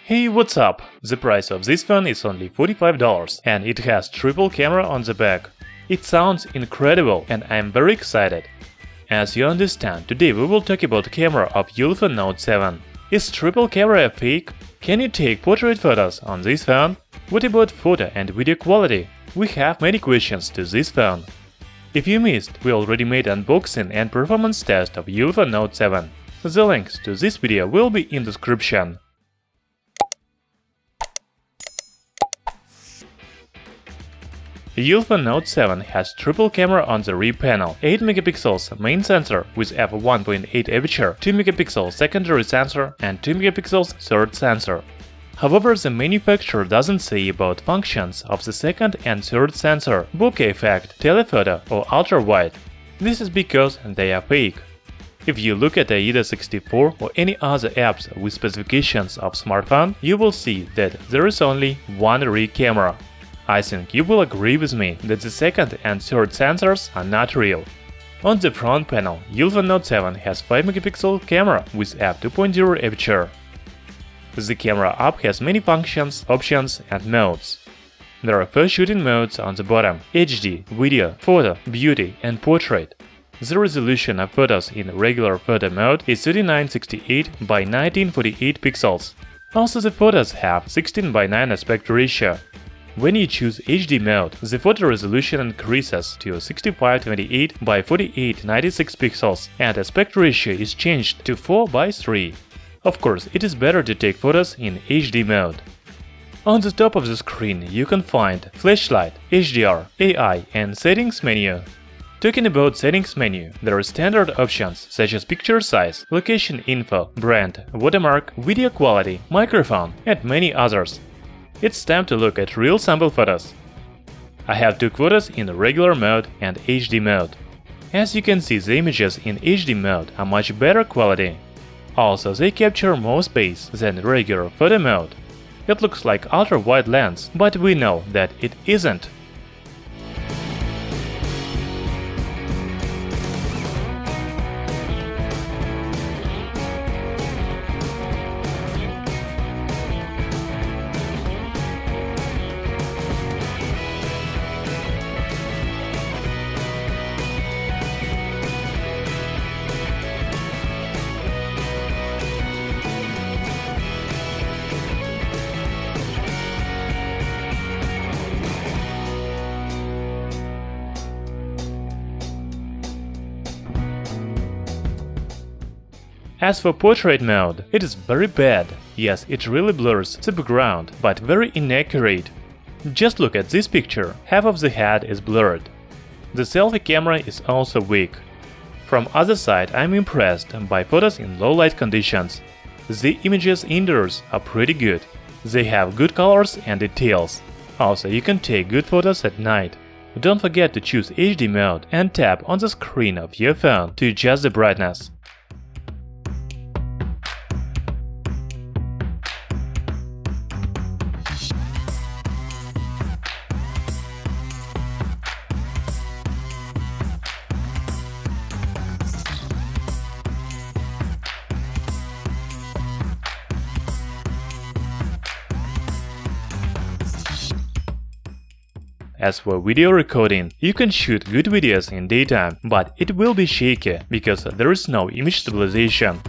Hey, what's up? The price of this phone is only $45 and it has triple camera on the back. It sounds incredible and I'm very excited. As you understand, today we will talk about the camera of Ulefone Note 7. Is triple camera a fake? Can you take portrait photos on this phone? What about photo and video quality? We have many questions to this phone. If you missed, we already made unboxing and performance test of Ulefone Note 7. The links to this video will be in the description. Ulefone Note 7 has triple camera on the rear panel, 8 megapixels main sensor with f1.8 aperture, 2 megapixel secondary sensor and 2 megapixels third sensor. However, the manufacturer doesn't say about functions of the second and third sensor, bokeh effect, telephoto or ultra-wide. This is because they are fake. If you look at AIDA64 or any other apps with specifications of smartphone, you will see that there is only one rear camera. I think you will agree with me that the second and third sensors are not real. On the front panel, Ulefone Note 7 has 5 megapixel camera with f2.0 aperture. The camera app has many functions, options and modes. There are 4 shooting modes on the bottom: HD, video, photo, beauty and portrait. The resolution of photos in regular photo mode is 3968 by 1948 pixels. Also, the photos have 16 by 9 aspect ratio. When you choose HD mode, the photo resolution increases to 6528 by 4896 pixels and aspect ratio is changed to 4 by 3. Of course, it is better to take photos in HD mode. On the top of the screen you can find flashlight, HDR, AI and settings menu. Talking about settings menu, there are standard options such as picture size, location info, brand, watermark, video quality, microphone and many others. It's time to look at real sample photos. I have took photos in regular mode and HD mode. As you can see, the images in HD mode are much better quality. Also, they capture more space than regular photo mode. It looks like ultra-wide lens, but we know that it isn't. As for portrait mode, it is very bad. Yes, it really blurs the background, but very inaccurate. Just look at this picture, half of the head is blurred. The selfie camera is also weak. From other side, I'm impressed by photos in low light conditions. The images indoors are pretty good. They have good colors and details. Also, you can take good photos at night. Don't forget to choose HD mode and tap on the screen of your phone to adjust the brightness. As for video recording, you can shoot good videos in daytime, but it will be shaky because there is no image stabilization.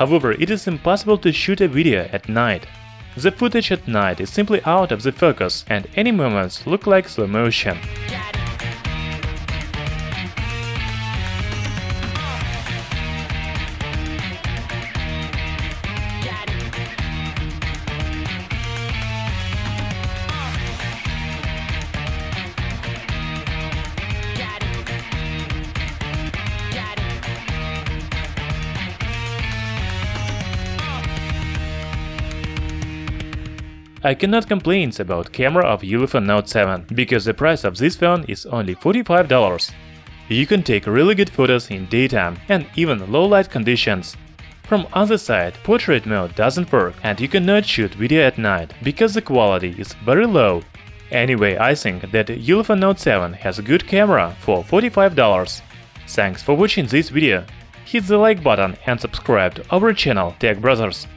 However, it is impossible to shoot a video at night. The footage at night is simply out of the focus and any moments look like slow motion. I cannot complain about camera of Ulefone Note 7, because the price of this phone is only $45. You can take really good photos in daytime and even low light conditions. From other side, portrait mode doesn't work and you cannot shoot video at night, because the quality is very low. Anyway, I think that Ulefone Note 7 has a good camera for $45. Thanks for watching this video. Hit the like button and subscribe to our channel Tech Brothers.